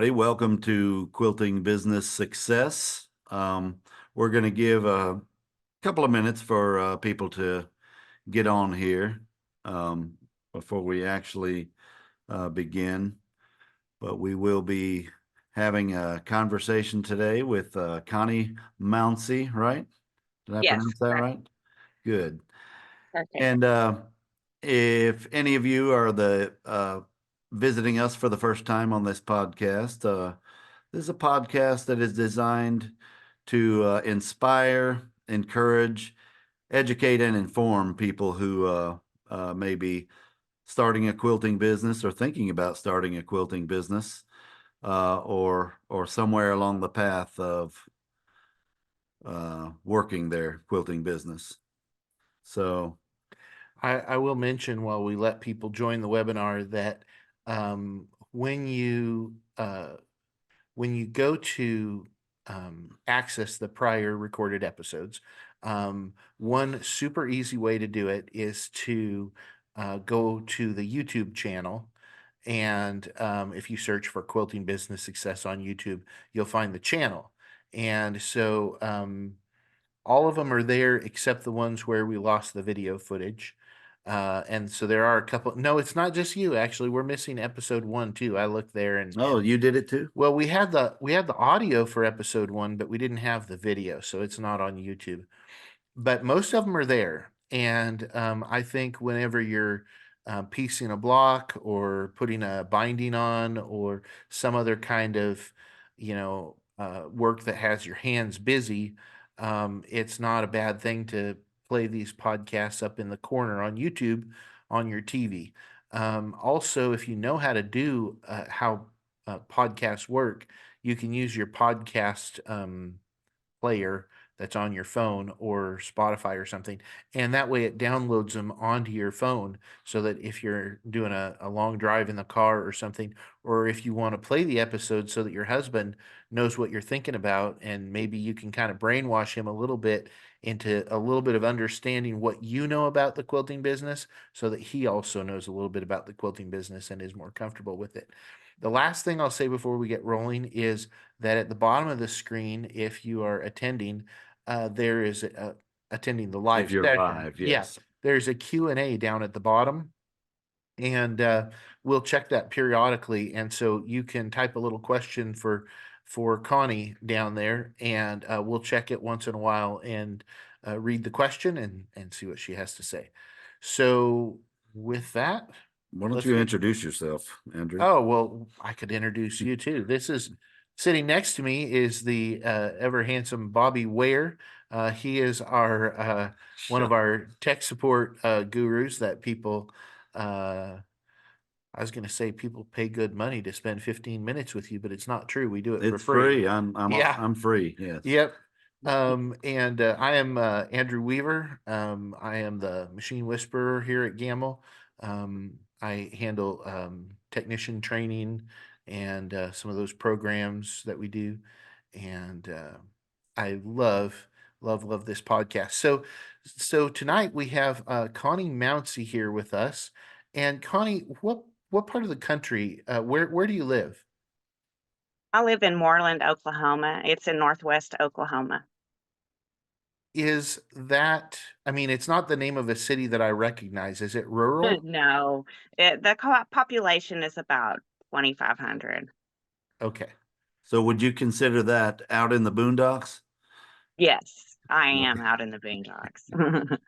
everybody. Welcome to Quilting Business Success. We're going to give a couple of minutes for people to get on here before we actually begin. But we will be having a conversation today with Connie Mounsey, right? Did I Yes, pronounce that correct. right? Good. Perfect. And if any of you are visiting us for the first time on this podcast, this is a podcast that is designed to inspire, encourage, educate, and inform people who may be starting a quilting business or thinking about starting a quilting business, or somewhere along the path of working their quilting business. So I will mention while we let people join the webinar that when you go to access the prior recorded episodes, one super easy way to do it is to go to the YouTube channel. And if you search for Quilting Business Success on YouTube, you'll find the channel. And so all of them are there except the ones where we lost the video footage. And so there are a couple. No, it's not just you. Actually, we're missing episode 1 too. I looked there and you did it too? well, we had the audio for episode 1, but we didn't have the video, so it's not on YouTube. But most of them are there, and I think whenever you're piecing a block or putting a binding on or some other kind of, work that has your hands busy, it's not a bad thing to play these podcasts up in the corner on YouTube on your TV. Also, if you know how to do how podcasts work, you can use your podcast player that's on your phone or Spotify or something. And that way it downloads them onto your phone so that if you're doing a long drive in the car or something, or if you want to play the episode so that your husband knows what you're thinking about, and maybe you can kind of brainwash him a little bit into a little bit of understanding what you know about the quilting business so that he also knows a little bit about the quilting business and is more comfortable with it. The last thing I'll say before we get rolling is that at the bottom of the screen, if you are attending, there is attending the live If you're session. live, yes. Yeah, there's a Q&A down at the bottom, and we'll check that periodically. And so you can type a little question for Connie down there, and we'll check it once in a while and read the question and see what she has to say. So with that, Why don't you introduce yourself, Andrew? Oh, well, I could introduce you too. This is sitting next to me is the ever handsome Bobby Ware. He is our one of our tech support gurus that people I was going to say people pay good money to spend 15 minutes with you, but it's not true. We do it for It's free. free. I'm free. Yes. Yep. And I am Andrew Weaver. I am the machine whisperer here at Gamble. I handle technician training and some of those programs that we do. And I love this podcast. So tonight we have Connie Mounsey here with us. And Connie, what part of the country? Where do you live? I live in Moreland, Oklahoma. It's in northwest Oklahoma. Is that, I mean, it's not the name of a city that I recognize. Is it rural? No, the population is about 2,500. Okay. So would you consider that out in the boondocks? Yes, I am out in the boondocks.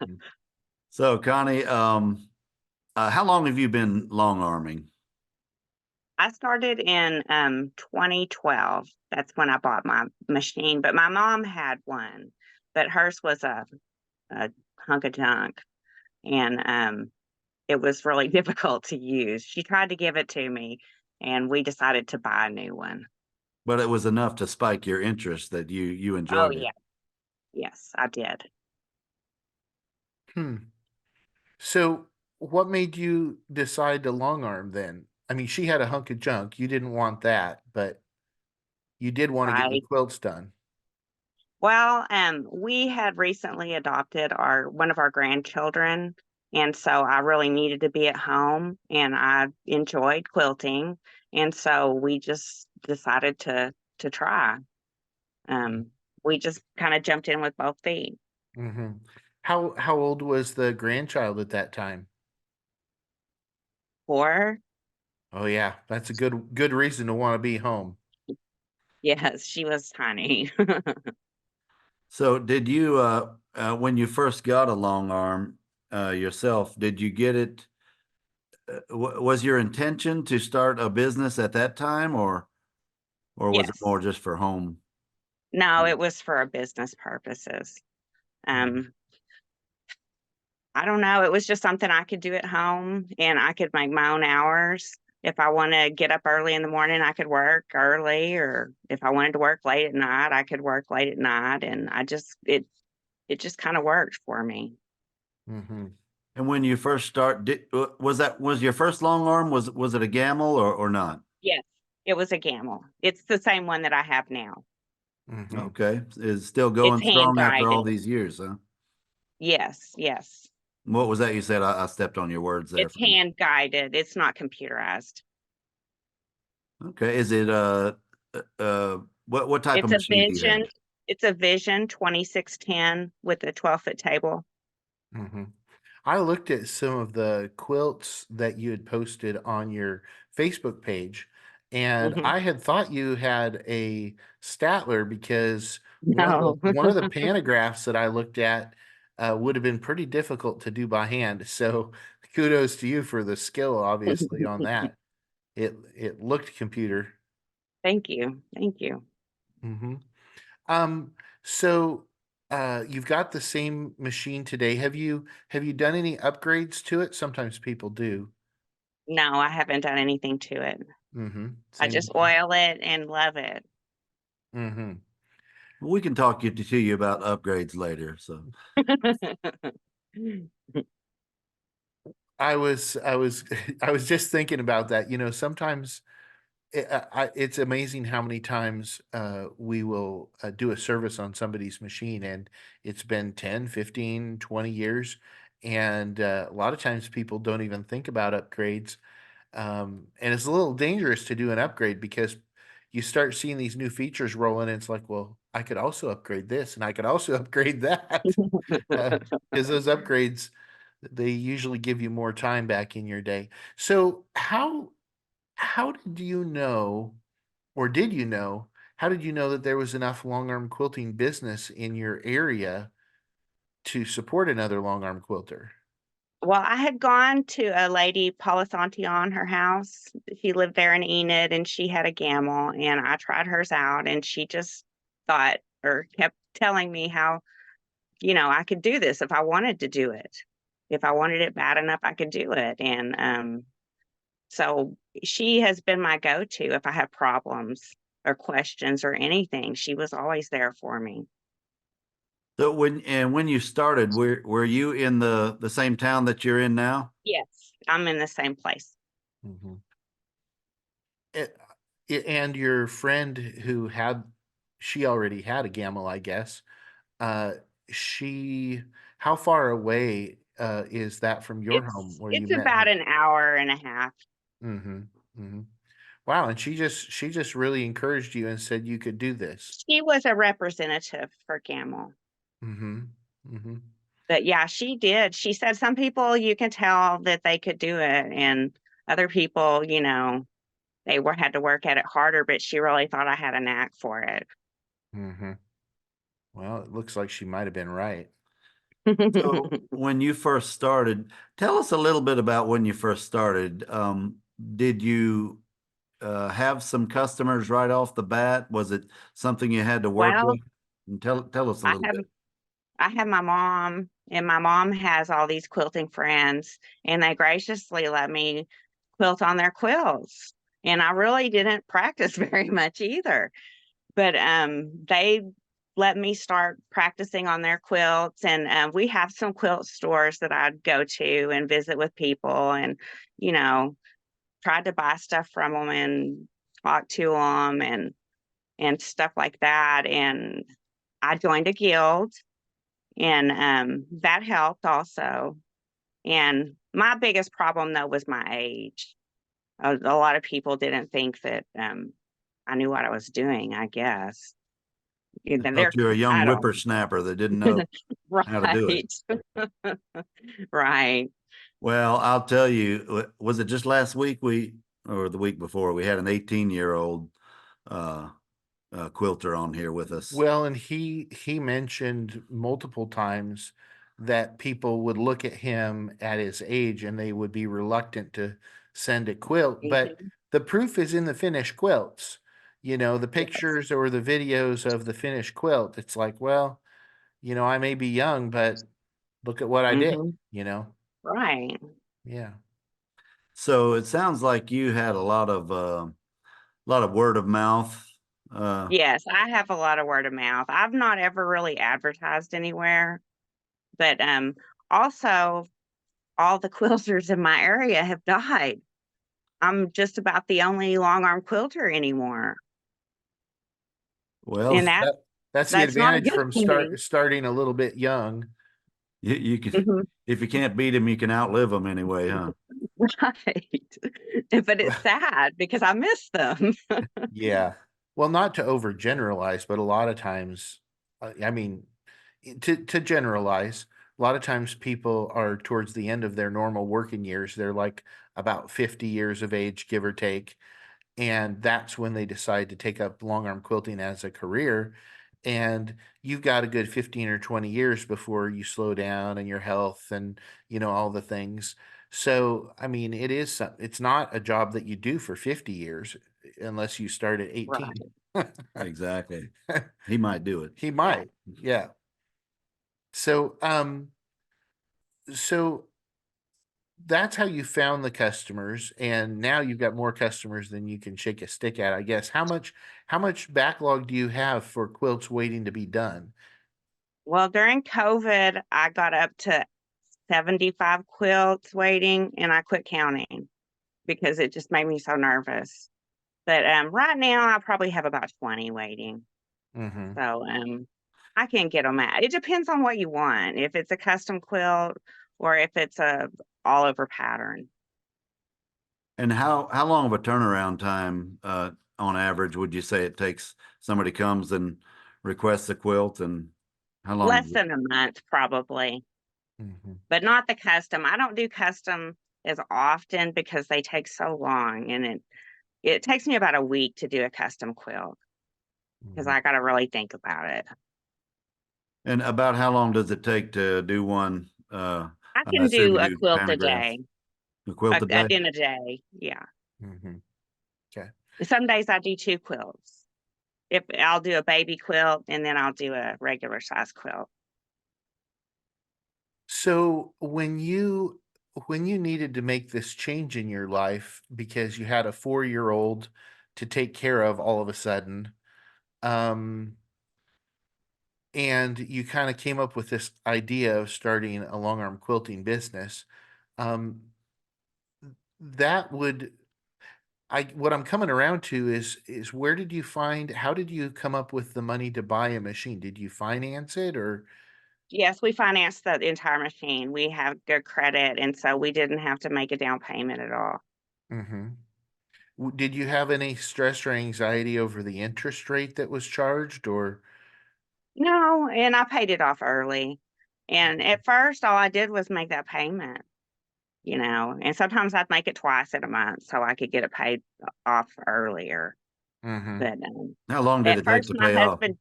So Connie, how long have you been long arming? I started in 2012. That's when I bought my machine, but my mom had one, but hers was a hunk of junk, and it was really difficult to use. She tried to give it to me, and we decided to buy a new one. But it was enough to spike your interest that you Oh, enjoyed it. yeah. Yes, I did. So what made you decide to long arm then? I mean, she had a hunk of junk. You didn't want that, but you did want to get your Right. quilts done. Well, we had recently adopted one of our grandchildren, and so I really needed to be at home, and I enjoyed quilting. And so we just decided to try. We just kind of jumped in with both feet. Mm-hmm. How old was the grandchild at that time? Or Oh yeah, that's a good reason to want to be home. yes, she was tiny. So did you, when you first got a long arm, yourself, did you get it? Was your intention to start a business at that time, or was it Yes. more just for home? No, it was for business purposes. Mhm. Um, I don't know. It was just something I could do at home and I could make my own hours. If I want to get up early in the morning, I could work early, or if I wanted to work late at night, I could work late at night. And it just kind of worked for me. Mhm. And when you first start, was your first long arm, was it a gamble or not? Yes, it was a gamble. It's the same one that I have now. Mhm. Okay, is still It's going hand strong after all guided. these years, huh? Yes, yes. What was that you said? I stepped on your words there. It's hand guided. It's not computerized. Okay, is it what type of It's a machine do you have? Vision. It's a Vision 2610 with a 12-foot table. Mhm. I looked at some of the quilts that you had posted on your Facebook page, and Mhm. I had thought you had a Statler because No. one of the panographs that I looked at would have been pretty difficult to do by hand. So kudos to you for the skill, obviously, on that. It looked computer. Thank you. Thank you. Hmm. Um, so you've got the same machine today. Have you done any upgrades to it? Sometimes people do. No, I haven't done anything to it. Mm-hmm. I Same. just oil it and love it. Mm-hmm. We can talk to you about upgrades later. So I was I was just thinking about that. Sometimes it's amazing how many times we will do a service on somebody's machine and it's been 10, 15, 20 years. And a lot of times people don't even think about upgrades. And it's a little dangerous to do an upgrade because you start seeing these new features roll in, and it's like, well, I could also upgrade this and I could also upgrade that. Because those upgrades, they usually give you more time back in your day. So how did you know, or did you know, how did you know that there was enough long arm quilting business in your area to support another long arm quilter? Well, I had gone to a lady, Paula on her house. She lived there in Enid and she had a gamble and I tried hers out and she just thought or kept telling me how, I could do this if I wanted to do it. If I wanted it bad enough, I could do it. And so she has been my go-to if I have problems or questions or anything. She was always there for me. so when you started, were you in the same town that you're in now? Yes, I'm in the same place. Mm-hmm. And your friend who she already had a gamma, I guess. Uh, she, how far away is that from your home where you It's met about her? an hour and a half. Mm-hmm. Mm-hmm. Wow, and she just really encouraged you and said you could do this. She was a representative for Gamel. Mm-hmm. Mm-hmm. But yeah, she did. She said some people you can tell that they could do it, and other people, they had to work at it harder, but she really thought I had a knack for it. Mm-hmm. Well, it looks like she might have been right. So when you first started, tell us a little bit about when you first started. Did you have some customers right off the bat? Was it something you had to work Well, with? And tell us a I little have bit. I have my mom, and my mom has all these quilting friends, and they graciously let me quilt on their quilts. And I really didn't practice very much either. But they let me start practicing on their quilts, and we have some quilt stores that I'd go to and visit with people, and you know, tried to buy stuff from them and talk to them and stuff like that. And I joined a guild, and that helped also. And my biggest problem though was my age. a lot of people didn't think that I knew what I was doing, I guess. I thought you were a young I don't whippersnapper that didn't know how to do it. right. Right. Well, I'll tell you, was it just last week or the week before, we had an 18-year-old quilter on here with us. Well, and he mentioned multiple times that people would look at him at his age and they would be reluctant to send a quilt, but Mhm. the proof is in the finished quilts. You know, the Yes. pictures or the videos of the finished quilt. It's like, well, I may be young, but look at what I did, Hmm. you know? Right. Yeah. So it sounds like you had a lot of word of mouth. Yes, I have a lot of word of mouth. I've not ever really advertised anywhere, but also all the quilters in my area have died. I'm just about the only long arm quilter anymore. Well, And That that's the that's not a advantage good from thing. starting a little bit young. you can, Mhm. if you can't beat them, you can outlive them anyway, huh? Right. But it's sad because I miss them. Yeah. Well, not to overgeneralize, but a lot of times, I mean, to generalize, a lot of times people are towards the end of their normal working years. They're like about 50 years of age, give or take. And that's when they decide to take up long arm quilting as a career. And you've got a good 15 or 20 years before you slow down and your health and, all the things. So, I mean, it's not a job that you do for 50 years unless you start at 18. Right. Exactly. He might do it. He Yeah. might. Yeah. So, so that's how you found the customers, and now you've got more customers than you can shake a stick at, I guess. How much backlog do you have for quilts waiting to be done? Well, during COVID, I got up to 75 quilts waiting and I quit counting because it just made me so nervous. But right now, I probably have about 20 waiting. Mm-hmm. So I can get them out. It depends on what you want. If it's a custom quilt or if it's a all over pattern. And how long of a turnaround time on average would you say it takes somebody comes and requests a quilt, and how long? Less than a month, probably, Mm-hmm. but not the custom. I don't do custom as often because they take so long, and it takes me about a week to do a custom quilt because Mm-hmm. I got to really think about it. And about how long does it take to do one? I I can assume do you a do quilt a panographs. day, A quilt a day? in a day. Yeah. Mm-hmm. Okay. Some days I do two quilts. If I'll do a baby quilt and then I'll do a regular size quilt. So when you needed to make this change in your life because you had a 4-year-old to take care of all of a sudden, um, and you kind of came up with this idea of starting a long arm quilting business, um, that would I what I'm coming around to is where did you find how did you come up with the money to buy a machine? Did you finance it or Yes, we financed the entire machine. We have good credit, and so we didn't have to make a down payment at all. Mhm. Did you have any stress or anxiety over the interest rate that was charged or No, and I paid it off early. And at first, all I did was make that payment, and sometimes I'd make it twice in a month so I could get it paid off earlier. Mhm. But How long did at it take first, to my pay off? husband,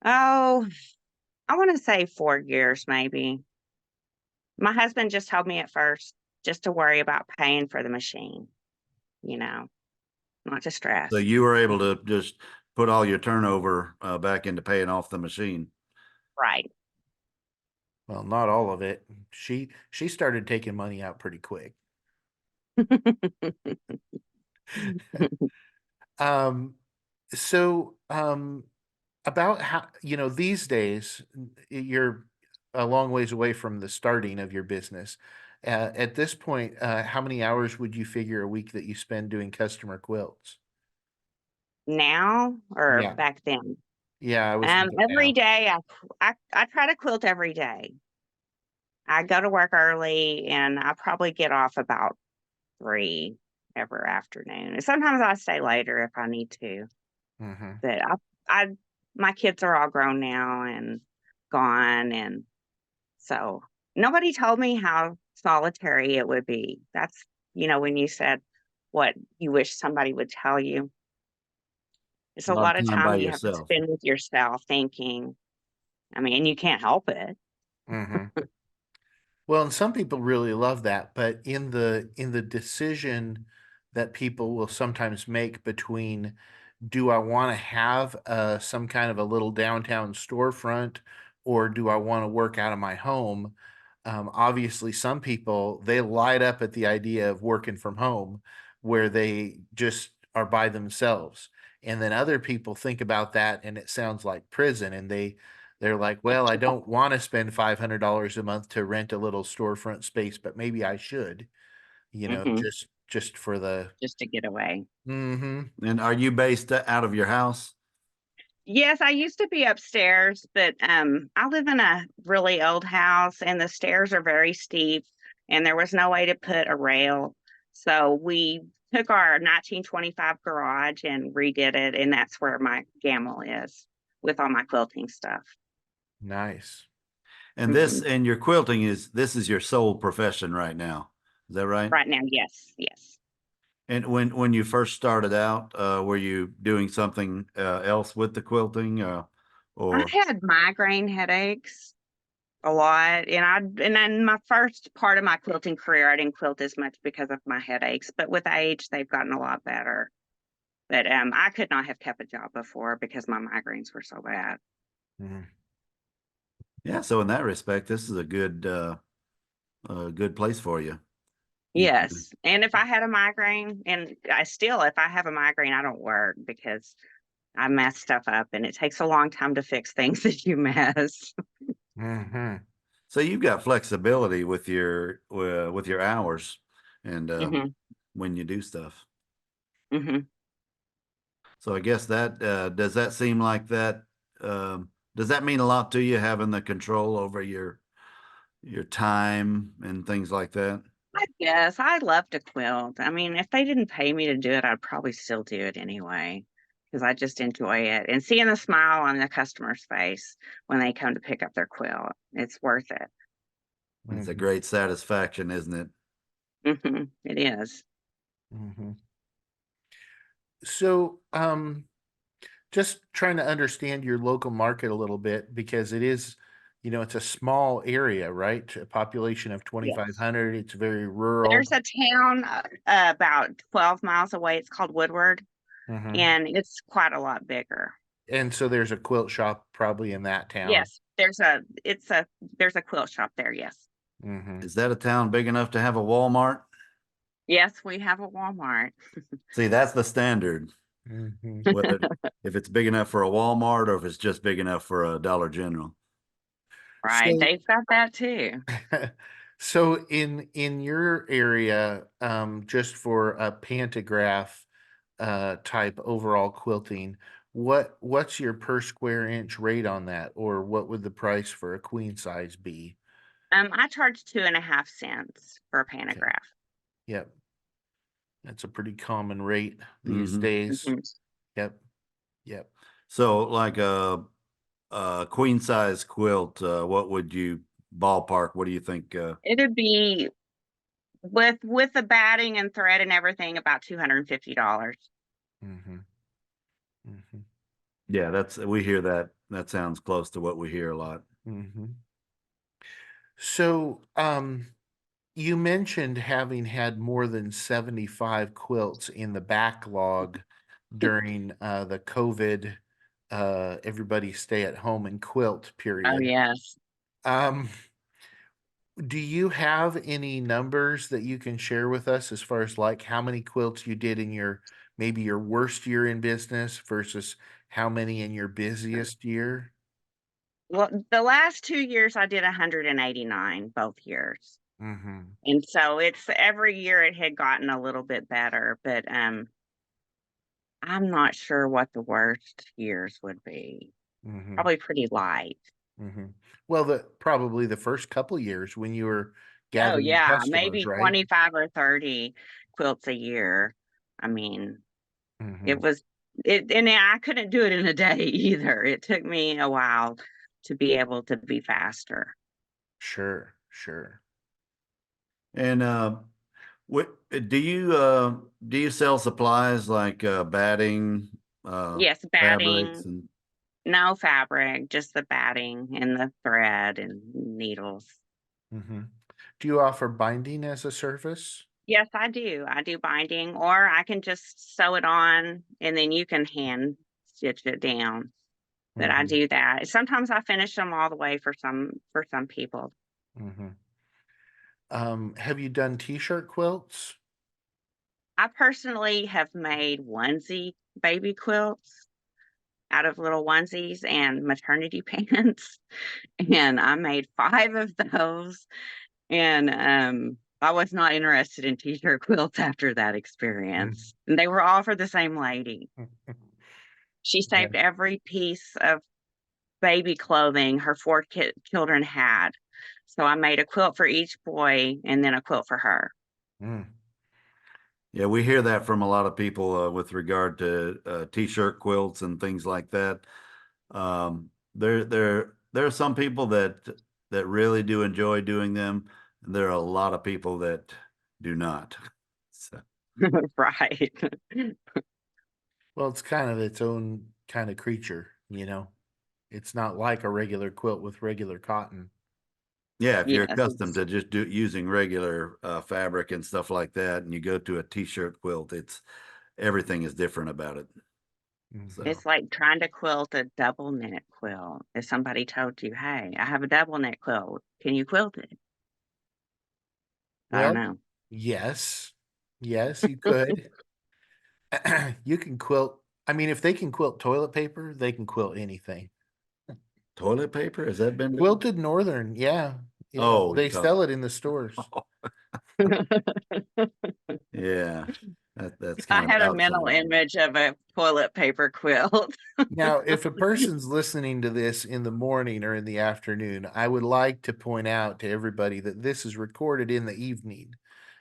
oh, I want to say 4 years maybe. My husband just told me at first just to worry about paying for the machine, you know, not to So stress. you were able to just put all your turnover back into paying off the machine. Right. well, not all of it. She started taking money out pretty quick. Um so about how these days you're a long ways away from the starting of your business. At this point, how many hours would you figure a week that you spend doing customer quilts? Now or Yeah. back then? Yeah, I was thinking Every now. day I try to quilt every day. I go to work early and I probably get off about 3. ever afternoon. And sometimes I stay later if I need to. Mm-hmm. But my kids are all grown now and gone, and so nobody told me how solitary it would be. That's, when you said what you wish somebody would tell you. It's A a lot lot of of time time by you have to yourself. spend with yourself thinking. I mean, and you can't help it. Mm-hmm. Well, and some people really love that, but in the decision that people will sometimes make between, do I want to have some kind of a little downtown storefront, or do I want to work out of my home? Obviously, some people, they light up at the idea of working from home, where they just are by themselves. And then other people think about that and it sounds like prison, and they're like, well, I don't want to spend $500 a month to rent a little storefront space, but maybe I should, Hmm. just for the. Just to get away. Mm-hmm. And are you based out of your house? Yes, I used to be upstairs, but I live in a really old house and the stairs are very steep and there was no way to put a rail. So we took our 1925 garage and redid it, and that's where my gamble is with all my quilting stuff. Nice. And Hmm. your quilting this is your sole profession right now. Is that right? Right now, yes, yes. And when you first started out, were you doing something else with the quilting, I or had migraine headaches a lot, and then my first part of my quilting career, I didn't quilt as much because of my headaches, but with age, they've gotten a lot better. But I could not have kept a job before because my migraines were so bad. Mhm. yeah? So in that respect, this is a good place for you. You can, Yes, and if I had a migraine, and if I have a migraine, I don't work because I mess stuff up, and it takes a long time to fix things that you mess. Mhm. so you've got flexibility with your hours and Hmm. when you do stuff. Hmm. So I guess that does that seem like that? Does that mean a lot to you having the control over your time and things like that? I guess I love to quilt. I mean, if they didn't pay me to do it, I'd probably still do it anyway because I just enjoy it and seeing the smile on the customer's face when they come to pick up their quilt. It's worth it. It's a Mhm. great satisfaction, isn't it? It is. Mhm. So, just trying to understand your local market a little bit, because it is, it's a small area, right? A population of Yes. 2,500. It's very rural. There's a town about 12 miles away. It's called Woodward, Mhm. and it's quite a lot bigger. And so there's a quilt shop probably in that town. Yes, there's a quilt shop there. Yes. Mhm. Is that a town big enough to have a Walmart? Yes, we have a Walmart. See, that's the standard. Mhm. Whether if it's big enough for a Walmart or if it's just big enough for a Dollar General. Right. So, They've got that too. so in your area, just for a pantograph type overall quilting, what's your per square inch rate on that, or what would the price for a queen size be? I charge 2.5 cents for a Okay. pantograph. Yep. That's a pretty common rate these Hmm. days. Mhm. Yep. Yep. So like a queen size quilt, what would you ballpark? What do you think? It'd be with the batting and thread and everything about $250. Hmm. Hmm. Yeah, we hear that. That sounds close to what we hear a lot. Hmm. So, you mentioned having had more than 75 quilts in the backlog during the COVID, everybody stay at home and quilt Oh period. yes. Um, do you have any numbers that you can share with us as far as like how many quilts you did in your maybe your worst year in business versus how many in your busiest year? Well, the last 2 years I did 189 both years. Mm-hmm. And so it's every year it had gotten a little bit better, but I'm not sure what the worst years would be. Mm-hmm. Probably pretty light. Mm-hmm. Well, probably the first couple years when you were Oh gathering yeah, customers, maybe right? 25 or 30. quilts a year. I mean, it Mhm. was and I couldn't do it in a day either. It took me a while to be able to be faster. Sure, sure. And what do you sell supplies like batting, Yes, fabrics, batting, and no fabric, just the batting and the thread and needles. Mhm. Do you offer binding as a service? Yes, I do. I do binding, or I can just sew it on and then you can hand stitch it down. But I Mhm, do that. Sometimes I finish them all the way for some people. mhm. Have you done t-shirt quilts? I personally have made onesie baby quilts out of little onesies and maternity pants, and I made 5 of those, and, I was not interested in t-shirt quilts after that Mm. experience, and they were all for the same lady. She Yeah. saved every piece of baby clothing her 4 children had, so I made a quilt for each boy and then a quilt for her. Mm. yeah, we hear that from a lot of people with regard to t-shirt quilts and things like that. There are some people that really do enjoy doing them, and there are a lot of people that do not. So, Right. Well, it's kind of its own kind of creature, you know? It's not like a regular quilt with regular cotton. yeah, if you're Yes, accustomed it's to just using regular fabric and stuff like that, and you go to a t-shirt quilt, it's everything is different about it. Mhm. So, it's like trying to quilt a double knit quilt. If somebody told you, "Hey, I have a double knit quilt. Can you quilt it?" I don't Well, know. yes. Yes, you could. You can quilt. I mean, if they can quilt toilet paper, they can quilt anything. toilet paper, has that been done? Quilted Northern, yeah. Yeah, Oh, they sell it in the stores. yeah, that's I kind of had a mental outsiders. image of a toilet paper quilt. Now, if a person's listening to this in the morning or in the afternoon, I would like to point out to everybody that this is recorded in the evening.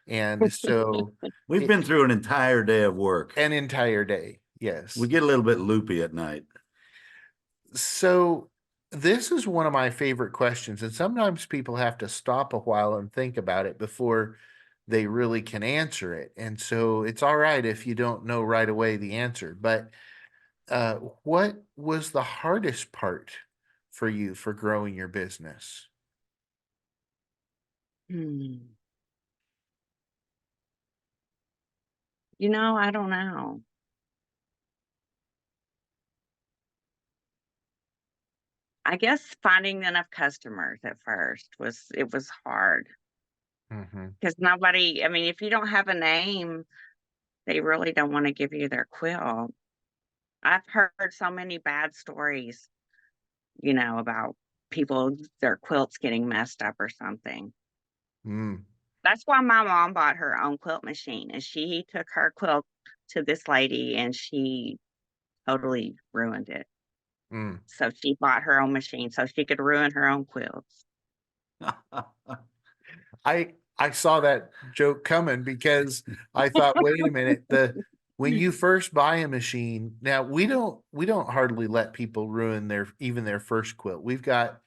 And so We've it, been through an entire day of work. an entire day. We Yes. get a little bit loopy at night. So this is one of my favorite questions. And sometimes people have to stop a while and think about it before they really can answer it. And so it's all right if you don't know right away the answer. But what was the hardest part for you for growing your business? Hmm. I don't know. I guess finding enough customers at first was hard Hmm. because nobody, I mean, if you don't have a name, they really don't want to give you their quilt. I've heard so many bad stories, about people, their quilts getting messed up or something. Mm, That's why my mom bought her own quilt machine, and she took her quilt to this lady and she totally ruined it. mm. So she bought her own machine so she could ruin her own quilts. I saw that joke coming because I thought, wait a minute, when you first buy a machine, now we don't hardly let people ruin their first quilt. We've got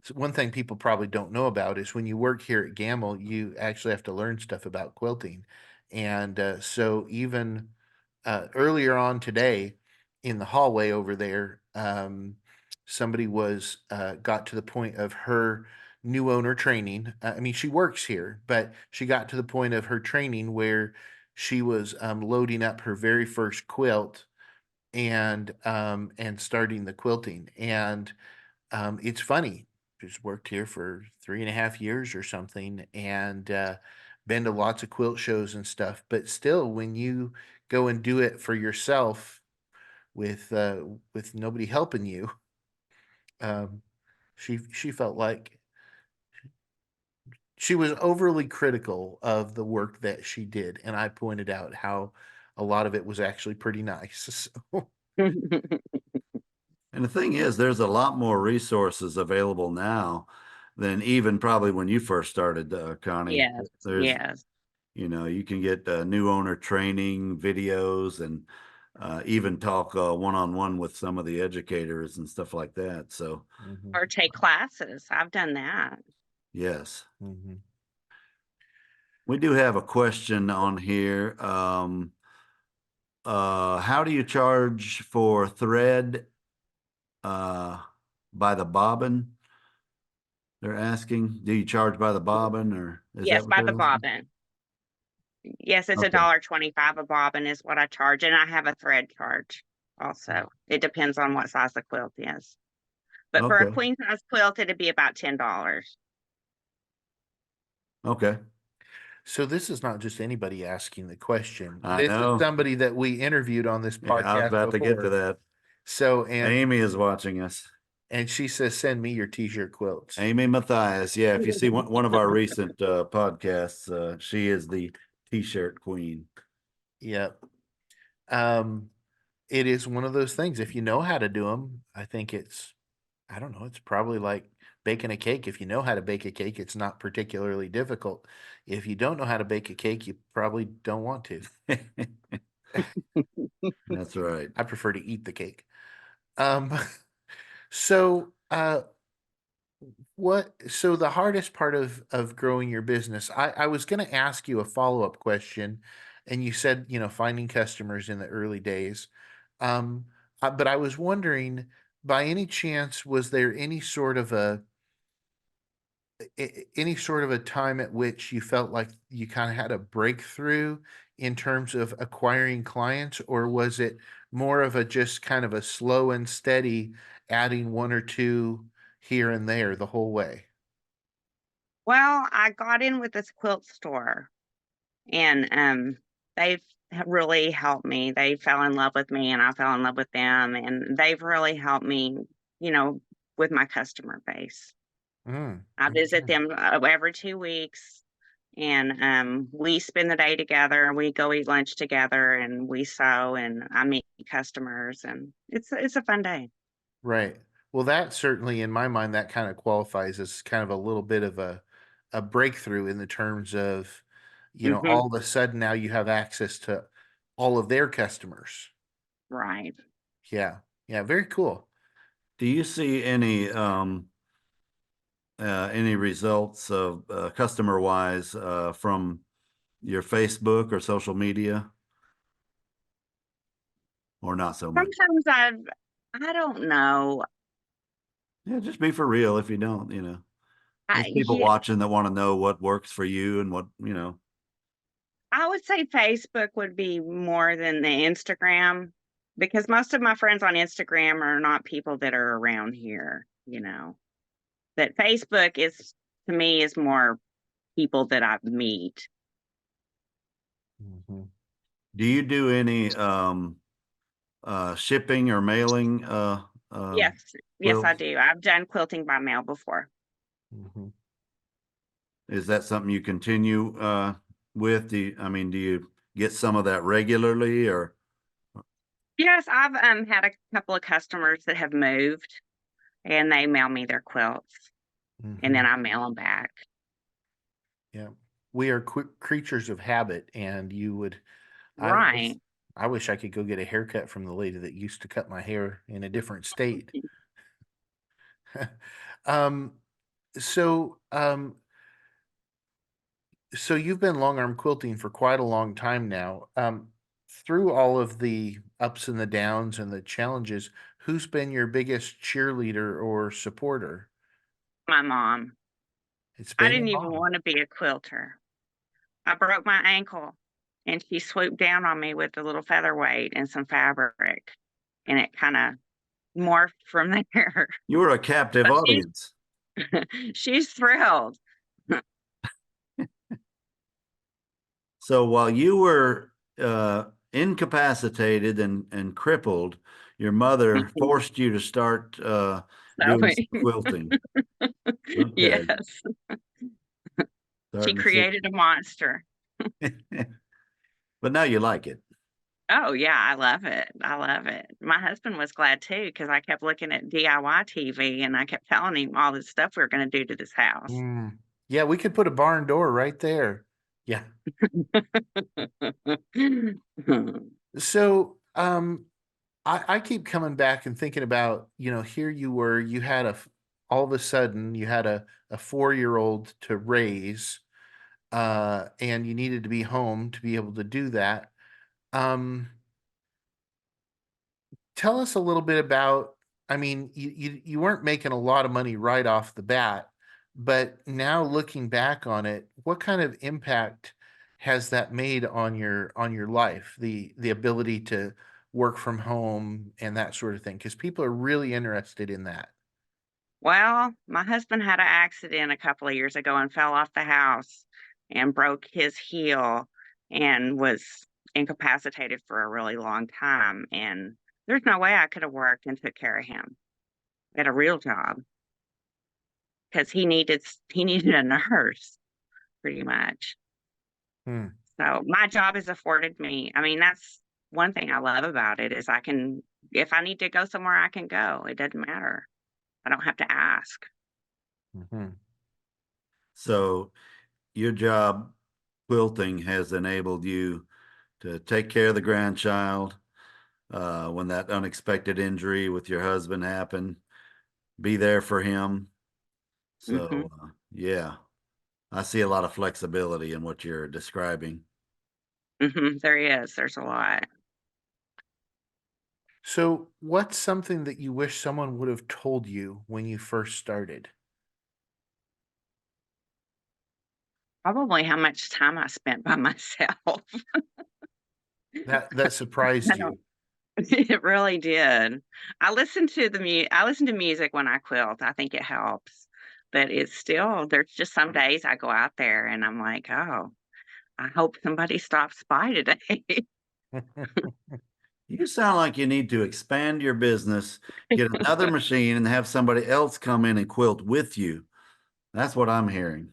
so one thing people probably don't know about is when you work here at Gamble, you actually have to learn stuff about quilting. And so even earlier on today in the hallway over there, somebody was got to the point of her new owner training. I mean, she works here, but she got to the point of her training where she was loading up her very first quilt and starting the quilting. And it's funny. She's worked here for 3.5 years or something, and been to lots of quilt shows and stuff. But still, when you go and do it for yourself with nobody helping you, um, she felt like she was overly critical of the work that she did, and I pointed out how a lot of it was actually pretty nice. So, And the thing is, there's a lot more resources available now than even probably when you first started, Connie. Yes, There's yes. You know, you can get new owner training videos and even talk one-on-one with some of the educators and stuff like that. So, Mhm, Or take classes. I've done that. yes, mhm. we do have a question on here. How do you charge for thread uh, by the bobbin? They're asking, do you charge by the bobbin, or is that Yes, what by they're the asking? bobbin. Yes, it's Okay. $1.25 a bobbin is what I charge, and I have a thread charge also. It depends on what size the quilt is. But for a Okay. queen size quilt, it'd be about $10. Okay. So this is not just anybody asking the question. I This is know. somebody that we interviewed on this Yeah, I was podcast about to get to before. that. So Amy is watching us. and she says, send me your t-shirt quilts. Amy Matthias. Yeah, if you see one of our recent podcasts, she is the t-shirt queen. Yep. It is one of those things. If you know how to do them, I think I don't know, it's probably like baking a cake. If you know how to bake a cake, it's not particularly difficult. If you don't know how to bake a cake, you probably don't want to. That's right. I prefer to eat the cake. Um, so so the hardest part of growing your business, I was going to ask you a follow-up question, and you said, finding customers in the early days. Um, but I was wondering, by any chance, was there any sort of a time at which you felt like you kind of had a breakthrough in terms of acquiring clients, or was it more of a just kind of a slow and steady adding one or two here and there the whole way? Well, I got in with this quilt store, and they've really helped me. They fell in love with me, and I fell in love with them, and they've really helped me, you know, with my customer base. Mm, I visit okay. them every 2 weeks, and we spend the day together. We go eat lunch together, and we sew, and I meet customers, and it's a fun day. Right. Well, that certainly, in my mind, that kind of qualifies as kind of a little bit of a breakthrough in the terms of, Hmm. all of a sudden now you have access to all of their customers. Right. Yeah. Yeah. Very cool. Do you see any results of customer wise from your Facebook or social media, or not so much? Sometimes I don't know. Yeah, just be for real if you don't, There's people Yeah, watching that want to know what works for you and what. I would say Facebook would be more than the Instagram, because most of my friends on Instagram are not people that are around here. That Facebook is, to me, is more people that I meet. Mhm. Do you do any shipping or mailing Yes, yes, I quilts? do. I've done quilting by mail before. Mhm. Is that something you continue with? Do you get some of that regularly, or Yes, I've had a couple of customers that have moved, and they mail me their quilts, and then Mhm. I mail them back. Yeah. We are quick creatures of habit, and Right. I wish I could go get a haircut from the lady that used to cut my hair in a different state. um, so, so you've been long arm quilting for quite a long time now. Through all of the ups and the downs and the challenges, who's been your biggest cheerleader or supporter? My mom. It's I been your didn't even mom. want to be a quilter. I broke my ankle, and she swooped down on me with a little featherweight and some fabric, and it kind of morphed from there. you were a captive So she's audience? she's thrilled. So while you were incapacitated and crippled, your mother forced you to start doing some So quilting. Okay, yes, she starting to see. created a monster. But now you like it. Oh yeah, I love it. I love it. My husband was glad too, because I kept looking at DIY TV, and I kept telling him all the stuff we were going to do to this house. Mm. Yeah, we could put a barn door right there. Yeah. So, I keep coming back and thinking about, here you were, you had all of a sudden you had a 4-year-old to raise, and you needed to be home to be able to do that. Um, Tell us a little bit about, I mean, you weren't making a lot of money right off the bat, but now looking back on it, what kind of impact has that made on your life? The ability to work from home and that sort of thing, because people are really interested in that. Well, my husband had an accident a couple of years ago and fell off the house and broke his heel and was incapacitated for a really long time. And there's no way I could have worked and took care of him at a real job because he needed a nurse pretty much. Hmm. So my job has afforded me. I mean, that's one thing I love about it is I can, if I need to go somewhere, I can go. It doesn't matter. I don't have to ask. Hmm. So your job quilting has enabled you to take care of the grandchild when that unexpected injury with your husband happened, be there for him. Hmm. So, yeah, I see a lot of flexibility in what you're describing. There is. There's a lot. So, what's something that you wish someone would have told you when you first started? Probably how much time I spent by myself. That surprised I don't you. it really did. I listen to music when I quilt. I think it helps. But it's still there's just some days I go out there and I'm like, "Oh, I hope somebody stops by today." You sound like you need to expand your business, get another machine, and have somebody else come in and quilt with you. That's what I'm hearing.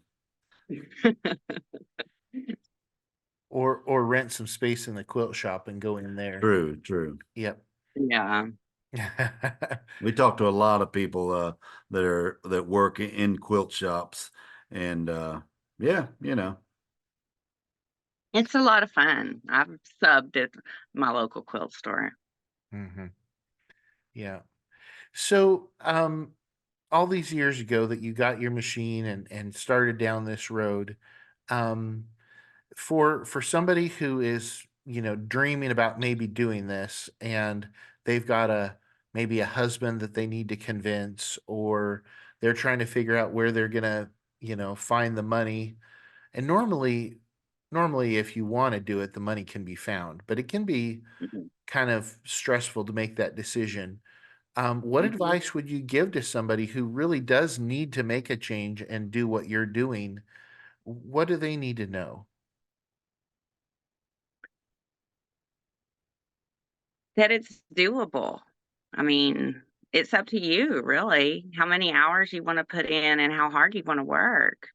Or rent some space in the quilt shop and go in there. True, true. Yep. Yeah. We talk to a lot of people that work in quilt shops, and yeah, It's a lot of fun. I've subbed at my local quilt store. Hmm. Yeah. So, all these years ago that you got your machine and started down this road, um, for somebody who is, dreaming about maybe doing this and they've got maybe a husband that they need to convince, or they're trying to figure out where they're gonna, find the money. And normally if you want to do it, the money can be found, but it can be Mhm, kind of stressful to make that decision. What mhm. advice would you give to somebody who really does need to make a change and do what you're doing? What do they need to know? That it's doable. I mean, it's up to you, really, how many hours you wanna put in and how hard you wanna work.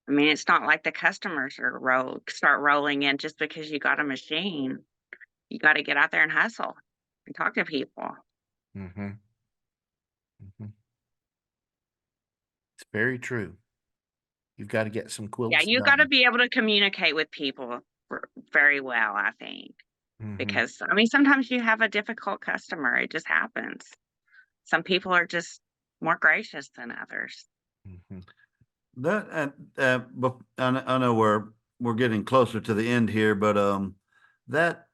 I mean, it's not like the customers are start rolling in just because you got a machine. You gotta get out there and hustle and talk to people. Hmm. Hmm. It's very true. You've got to get some Yeah, quilts you gotta done. be able to communicate with people very well, I think, Hmm. because, I mean, sometimes you have a difficult customer, it just happens. Some people are just more gracious than others. Hmm. that but I know we're getting closer to the end here, but that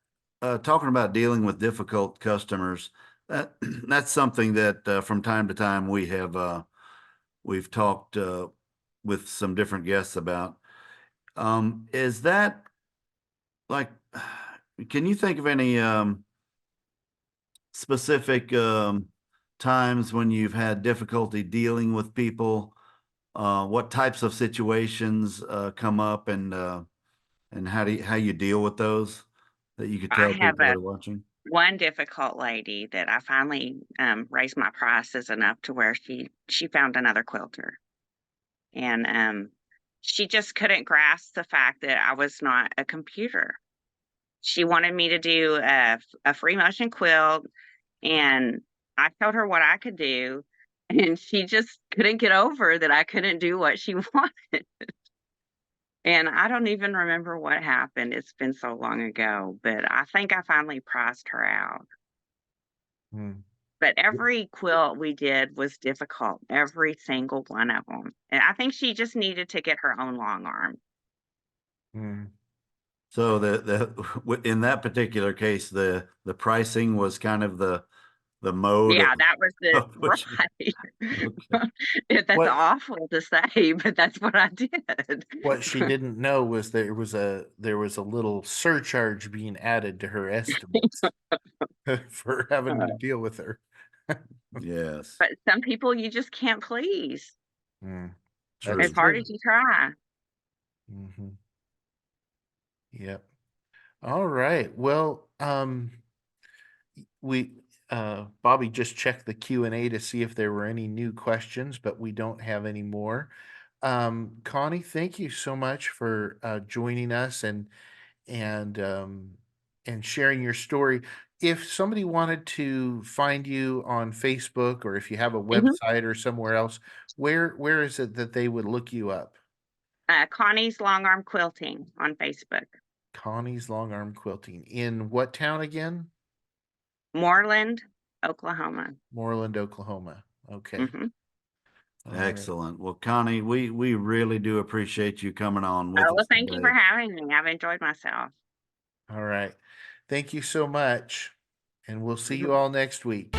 talking about dealing with difficult customers, that that's something that from time to time we've talked with some different guests about. Is that like, can you think of any specific times when you've had difficulty dealing with people? What types of situations come up, and how you deal with those that you could I tell have people that a are watching? one difficult lady that I finally, raised my prices enough to where she found another quilter, and, she just couldn't grasp the fact that I was not a computer. She wanted me to do a free motion quilt, and I showed her what I could do, And she just couldn't get over that I couldn't do what she wanted. And I don't even remember what happened. It's been so long ago, but I think I finally priced her out. Mm. But every quilt we did was difficult, every single one of them. And I think she just needed to get her own long arm. Mm. So in that particular case, the pricing was kind of the mode Yeah, that was the of pushing. Okay. That's What awful to say, but that's what I did. what she didn't know was there was a little surcharge being added to her estimates for having to deal with her. Yes. But some people you just can't please, Mm. True. as That's hard true. as you try. Hmm. Yep. All right. Well, we Bobby just checked the Q&A to see if there were any new questions, but we don't have any more. Connie, thank you so much for joining us and um, and sharing your story. If somebody wanted to find you on Facebook, or if you have a Mhm. website or somewhere else, where is it that they would look you up? Connie's Longarm Quilting on Facebook. Connie's Longarm Quilting. In what town again? Moreland, Oklahoma. Moreland, Oklahoma. Okay. Mhm. All right. Excellent. Well, Connie, we really do appreciate you coming on with Oh, well, us thank you for today. having me. I've enjoyed myself. All right. Thank you so much. And we'll see Mhm. you all next week.